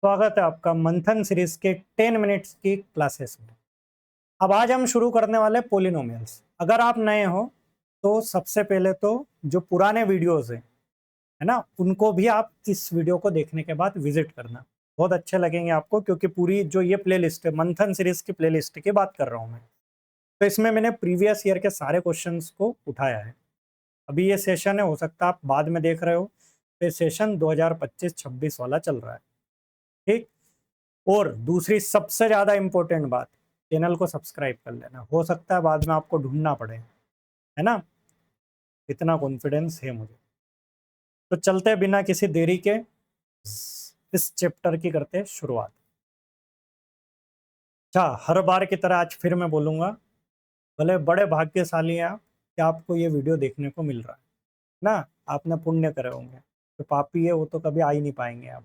स्वागत है आपका मंथन सीरीज के 10 मिनट्स की क्लासेस में। अब आज हम शुरू करने वाले पोलिनोमियल्स। अगर आप नए हो तो सबसे पहले तो जो पुराने वीडियोस हैं, है ना, उनको भी आप इस वीडियो को देखने के बाद विजिट करना। बहुत अच्छे लगेंगे आपको, क्योंकि पूरी जो ये प्लेलिस्ट है, मंथन सीरीज की प्लेलिस्ट की बात कर रहा हूँ मैं। तो इसमें मैंने प्रीवियस ईयर के सारे क्वेश्चंस को उठाया है। अभी ये सेशन है, हो सकता है आप बाद में देख रहे हो, तो ये सेशन 2025-26 वाला चल रहा है। ठीक। और दूसरी सबसे ज्यादा इंपॉर्टेंट बात, चैनल को सब्सक्राइब कर लेना। हो सकता है बाद में आपको ढूंढना पड़े, है ना, इतना कॉन्फिडेंस है मुझे। तो चलते बिना किसी देरी के इस चैप्टर की करते शुरुआत। अच्छा, हर बार की तरह आज फिर मैं बोलूंगा, भले बड़े भाग्यशाली हैं आप कि आपको ये वीडियो देखने को मिल रहा है ना। आपने पुण्य करे होंगे, तो पापी है वो तो कभी आ ही नहीं पाएंगे। आप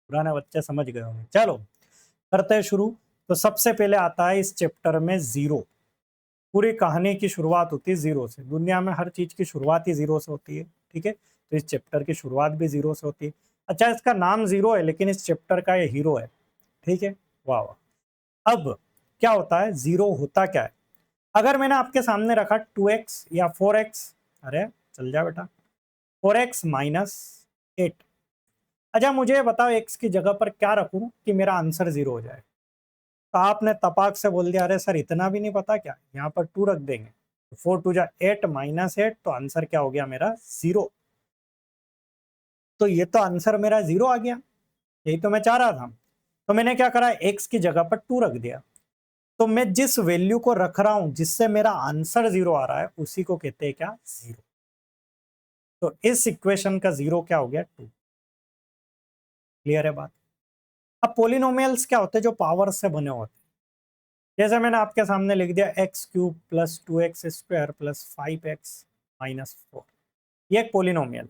पुराने बच्चे समझ गए होंगे। चलो करते हैं शुरू। तो सबसे पहले आता है इस चैप्टर में जीरो। पूरी कहानी की शुरुआत होती है जीरो से। दुनिया में हर चीज की शुरुआत ही जीरो से होती है। ठीक है, तो इस चैप्टर की शुरुआत भी जीरो से होती है। अच्छा, इसका नाम जीरो है लेकिन इस चैप्टर का ये हीरो है। ठीक है, वाह वाह। अब क्या होता है, जीरो होता क्या है? अगर मैंने आपके सामने रखा 2x या 4x, अरे चल जा बेटा, 4x माइनस 8। अच्छा मुझे बताओ x की जगह पर क्या रखूं कि मेरा आंसर जीरो हो जाए? तो आपने तपाक से बोल दिया, अरे सर इतना भी नहीं पता क्या, यहाँ पर 2 रख देंगे। 4 2 8 माइनस 8, तो आंसर क्या हो गया मेरा? जीरो। तो ये तो आंसर मेरा जीरो आ गया, यही तो मैं चाह रहा था। तो मैंने क्या करा, एक्स की जगह पर 2 रख दिया। तो मैं जिस वैल्यू को रख रहा हूं जिससे मेरा आंसर जीरो आ रहा है, उसी को कहते हैं क्या? जीरो। तो इस इक्वेशन का जीरो क्या हो गया? 2। क्लियर है बात? अब पोलिनोमियल्स क्या होते हैं? जो पावर से बने होते हैं। जैसे मैंने आपके सामने लिख दिया x cube plus 2x² plus 5x minus 4। ये एक पोलिनोमियल है,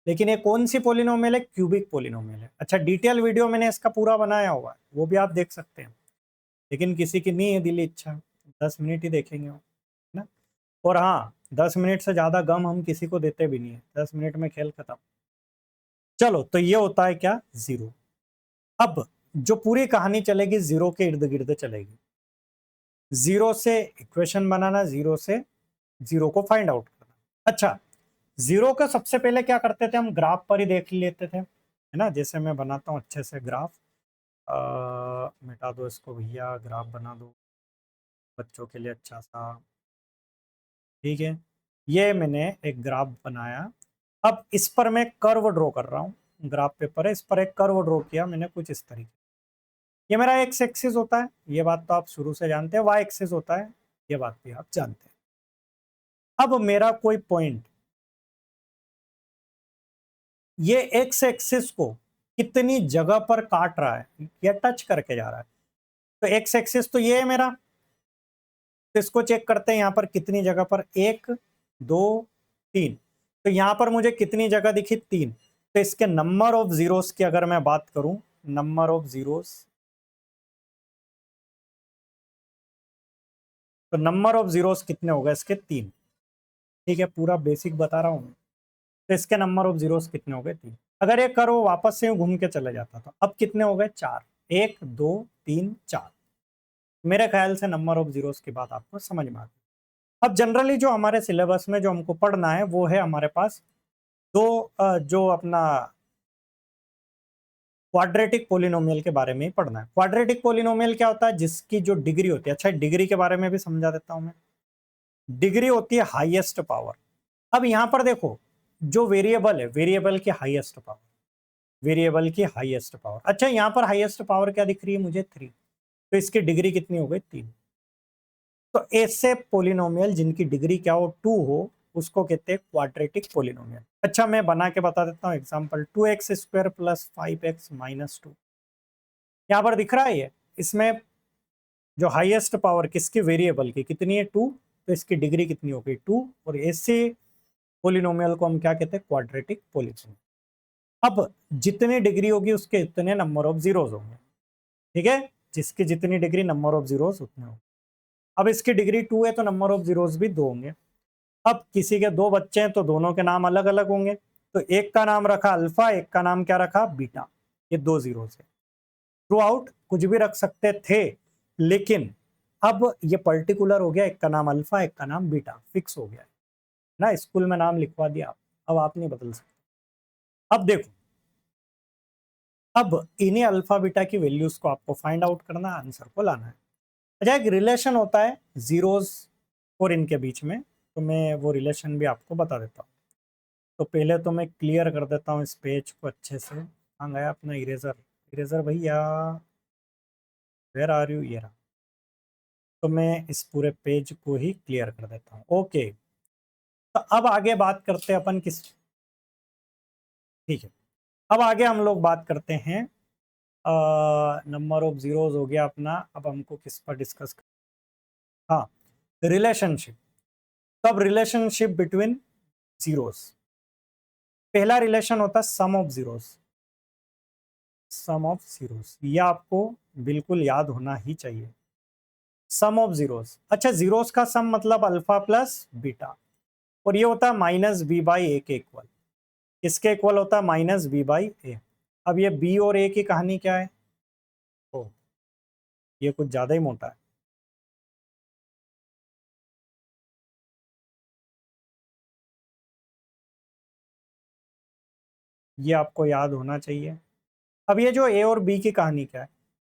लेकिन ये कौन सी पोलिनोमियल है? क्यूबिक पोलिनोमियल है। अच्छा, डिटेल वीडियो मैंने इसका पूरा बनाया हुआ है, वो भी आप देख सकते हैं। लेकिन किसी की नहीं है दिली इच्छा, 10 मिनट ही देखेंगे वो, है ना। और हाँ, 10 मिनट से ज्यादा गम हम किसी को देते भी नहीं है। 10 मिनट में खेल खत्म। चलो, तो ये होता है क्या? जीरो। अब जो पूरी कहानी चलेगी जीरो के इर्द गिर्द चलेगी। जीरो से इक्वेशन बनाना, जीरो से जीरो को फाइंड आउट करना। अच्छा, जीरो का सबसे पहले क्या करते थे हम? ग्राफ पर ही देख लेते थे, है ना। जैसे मैं बनाता हूँ अच्छे से ग्राफ, मिटा दो इसको भैया, ग्राफ बना दो बच्चों के लिए अच्छा सा। ठीक है, ये मैंने एक ग्राफ बनाया। अब इस पर मैं कर्व ड्रॉ कर रहा हूँ। ग्राफ पेपर है, इस पर एक कर्व ड्रॉ किया मैंने कुछ इस तरीके। ये मेरा एक्स एक्सिस होता है, ये बात तो आप शुरू से जानते हैं। वाई एक्सिस होता है, ये बात भी आप जानते हैं। अब मेरा कोई पॉइंट ये एक्स एक्सिस को कितनी जगह पर काट रहा है या टच करके जा रहा है। तो एक्स एक्सिस तो ये है मेरा, तो इसको चेक करते हैं यहाँ पर कितनी जगह पर, 1 2 3। तो यहाँ पर मुझे कितनी जगह दिखी? 3। तो इसके नंबर ऑफ जीरोस की अगर मैं बात करूं, नंबर ऑफ जीरोस, तो नंबर ऑफ जीरोस कितने हो गए इसके? 3। ठीक है, पूरा बेसिक बता रहा हूं। तो इसके नंबर ऑफ जीरोस कितने हो गए? 3। अगर ये करो वापस से घूम के चले जाता तो अब कितने हो गए? 4। 1 2 3 4। मेरे ख्याल से नंबर ऑफ जीरोस की बात आपको समझ में आती है। अब जनरली जो हमारे सिलेबस में जो हमको पढ़ना है वो है हमारे पास दो, जो अपना क्वाड्रेटिक पोलिनोमियल के बारे में ही पढ़ना है। क्वाड्रेटिक पोलिनोमियल क्या होता है? जिसकी जो डिग्री होती है, अच्छा डिग्री के बारे में भी समझा देता हूं मैं। डिग्री होती है हाईएस्ट पावर। अब यहां पर देखो, जो वेरिएबल है, वेरिएबल की हाईएस्ट पावर, वेरिएबल की हाईएस्ट पावर। अच्छा, यहाँ पर हाईएस्ट पावर क्या दिख रही है मुझे? 3। तो इसकी डिग्री कितनी हो गई? 3। तो ऐसे पोलिनोमियल जिनकी डिग्री क्या हो? 2 हो, उसको कहते हैं क्वाड्रेटिक पोलिनोमियल। अच्छा, मैं बना के बता देता हूँ example. 2x² plus 5x minus 2, यहाँ पर दिख रहा है ये। इसमें जो हाईएस्ट पावर किसकी? वेरिएबल की कितनी है? 2। तो इसकी डिग्री कितनी हो गई? 2। और ऐसे पोलिनोमियल को हम क्या कहते हैं? Quadratic polynomial. अब जितनी डिग्री होगी उसके इतने नंबर ऑफ जीरोस होंगे। ठीक है, जिसकी जितनी डिग्री, नंबर ऑफ जीरोस उतने होंगे। अब इसकी डिग्री 2 है तो नंबर ऑफ जीरोस भी 2 होंगे। अब किसी के 2 बच्चे हैं तो दोनों के नाम अलग अलग होंगे। तो एक का नाम रखा अल्फा, एक का नाम क्या रखा? बीटा। ये 2 जीरो से थ्रू आउट कुछ भी रख सकते थे, लेकिन अब ये पर्टिकुलर हो गया, एक का नाम अल्फा एक का नाम बीटा, फिक्स हो गया ना, स्कूल में नाम लिखवा दिया, अब आप नहीं बदल सकते। अब देखो, अब इन्हीं अल्फा बीटा की वैल्यूज को आपको फाइंड आउट करना, आंसर को लाना है। अच्छा, एक रिलेशन होता है जीरोस और इनके बीच में, तो मैं वो रिलेशन भी आपको बता देता हूँ। तो पहले तो मैं क्लियर कर देता हूँ इस पेज को अच्छे से। कहाँ गया अपना इरेजर, इरेजर भैया, वेयर आर यू, ये रहा। तो मैं इस पूरे पेज को ही क्लियर कर देता हूँ। ओके, तो अब आगे बात करते हैं अपन किस, ठीक है, अब आगे हम लोग बात करते हैं, नंबर ऑफ जीरोस हो गया अपना, अब हमको किस पर डिस्कस कर, हाँ, रिलेशनशिप। तब रिलेशनशिप बिटवीन जीरोस, पहला रिलेशन होता है sum of zeros, sum of zeros, ये आपको बिल्कुल याद होना ही चाहिए, सम ऑफ जीरोस। अच्छा, जीरोस का सम मतलब अल्फा प्लस बीटा, और ये होता है माइनस बी बाई ए के इक्वल, इसके इक्वल होता है माइनस बी बाई ए। अब ये बी और ए की कहानी क्या है, ओ, ये कुछ ज्यादा ही मोटा है, ये आपको याद होना चाहिए। अब ये जो ए और बी की कहानी क्या है,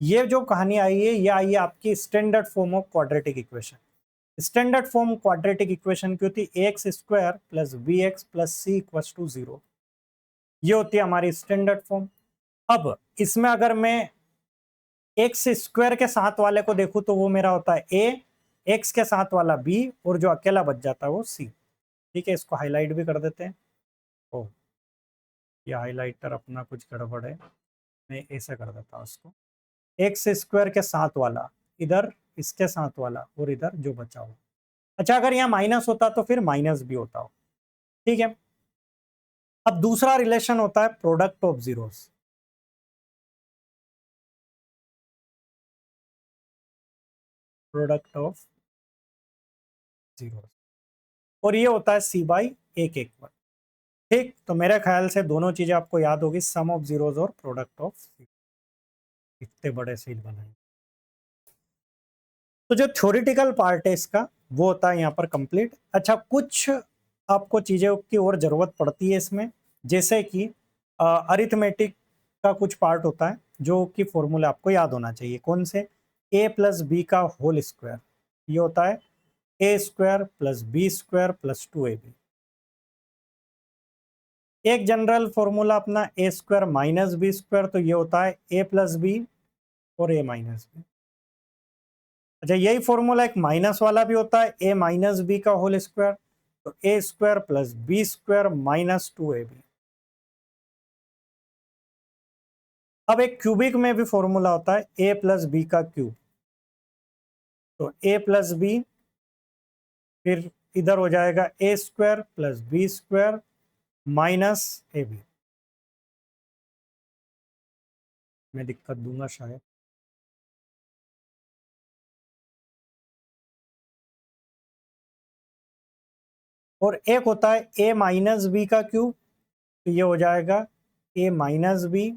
ये जो कहानी आई है ये आई है आपकी standard form of quadratic equation. Standard form quadratic equation की होती है x square plus b x plus c equals to 0, ये होती है हमारी स्टैंडर्ड फॉर्म। अब इसमें अगर मैं एक्स स्क्वायर के साथ वाले को देखूं तो वो मेरा होता है ए, एक्स के साथ वाला बी, और जो अकेला बच जाता है वो सी। ठीक है, इसको हाईलाइट भी कर देते हैं। ओ, ये हाईलाइटर अपना कुछ गड़बड़ है, मैं ऐसे कर देता हूँ इसको, एक्स स्क्वायर के साथ वाला इधर, इसके साथ वाला, और इधर जो बचा हो। अच्छा, अगर यहाँ माइनस होता तो फिर माइनस भी होता हो। ठीक है, अब दूसरा रिलेशन होता है product of zeros, product of zeros, और ये होता है सी बाई ए के इक्वल। ठीक, तो मेरे ख्याल से दोनों चीजें आपको याद होगी, सम ऑफ जीरोस और प्रोडक्ट ऑफ, इतने बड़े सील बनाए। तो जो थ्योरेटिकल पार्ट है इसका वो होता है यहाँ पर कंप्लीट। अच्छा, कुछ आपको चीज़ों की और ज़रूरत पड़ती है इसमें, जैसे कि अरिथमेटिक का कुछ पार्ट होता है जो कि फॉर्मूला आपको याद होना चाहिए। कौन से, ए प्लस बी का होल स्क्वायर, ये होता है A square plus B square plus 2ab। एक जनरल फॉर्मूला अपना A square minus B square, तो ये होता है ए प्लस बी और ए माइनस बी। अच्छा, यही फॉर्मूला एक माइनस वाला भी होता है, ए माइनस बी का होल स्क्वायर, तो A square plus B square minus 2ab। अब एक क्यूबिक में भी फॉर्मूला होता है ए प्लस बी का क्यूब, तो ए प्लस बी, फिर इधर हो जाएगा A square plus B square minus A B. मैं दिक्कत दूंगा शायद, और एक होता है ए माइनस बी का क्यूब, तो ये हो जाएगा A minus B,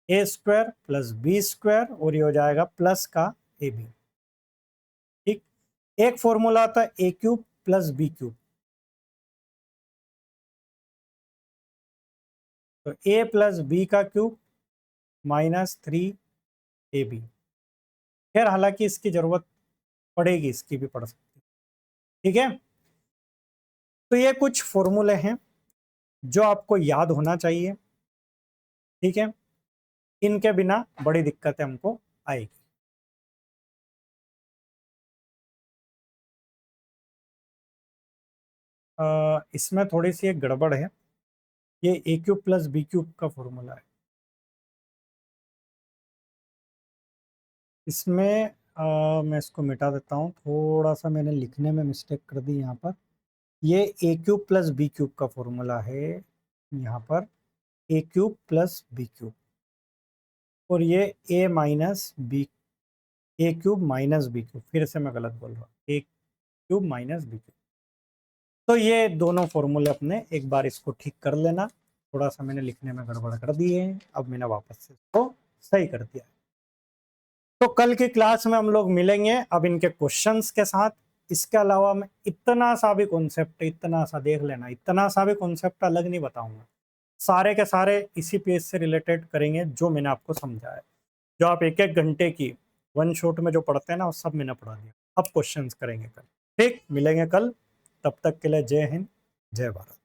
A square plus B square, और ये हो जाएगा प्लस का ए बी। ठीक, एक फॉर्मूला आता है ए क्यूब प्लस बी क्यूब, तो ए प्लस बी का क्यूब माइनस 3ab। खैर, हालांकि इसकी जरूरत पड़ेगी, इसकी भी पड़ सकती है। ठीक है, तो ये कुछ फॉर्मूले हैं जो आपको याद होना चाहिए। ठीक है, इनके बिना बड़ी दिक्कतें हमको आएगी। इसमें थोड़ी सी एक गड़बड़ है, ये ए क्यूब प्लस बी क्यूब का फॉर्मूला है, इसमें मैं इसको मिटा देता हूँ, थोड़ा सा मैंने लिखने में मिस्टेक कर दी यहाँ पर। ये ए क्यूब प्लस बी क्यूब का फॉर्मूला है यहाँ पर, ए क्यूब प्लस बी क्यूब, और ये ए माइनस बी, ए क्यूब माइनस बी क्यूब, फिर से मैं गलत बोल रहा हूँ, ए क्यूब माइनस बी क्यूब। तो ये दोनों फॉर्मूले अपने एक बार इसको ठीक कर लेना। थोड़ा सा मैंने लिखने में गड़बड़ कर दी है, अब मैंने वापस से इसको सही कर दिया। तो कल की क्लास में हम लोग मिलेंगे अब इनके क्वेश्चंस के साथ। इसके अलावा मैं इतना सा भी कॉन्सेप्ट, इतना सा देख लेना, इतना सा भी कॉन्सेप्ट अलग नहीं बताऊंगा, सारे के सारे इसी पेज से रिलेटेड करेंगे जो मैंने आपको समझाया। जो आप एक एक घंटे की वन शॉट में जो पढ़ते हैं ना, वो सब मैंने पढ़ा दिया। अब क्वेश्चंस करेंगे कल। ठीक, मिलेंगे कल, तब तक के लिए जय हिंद, जय भारत।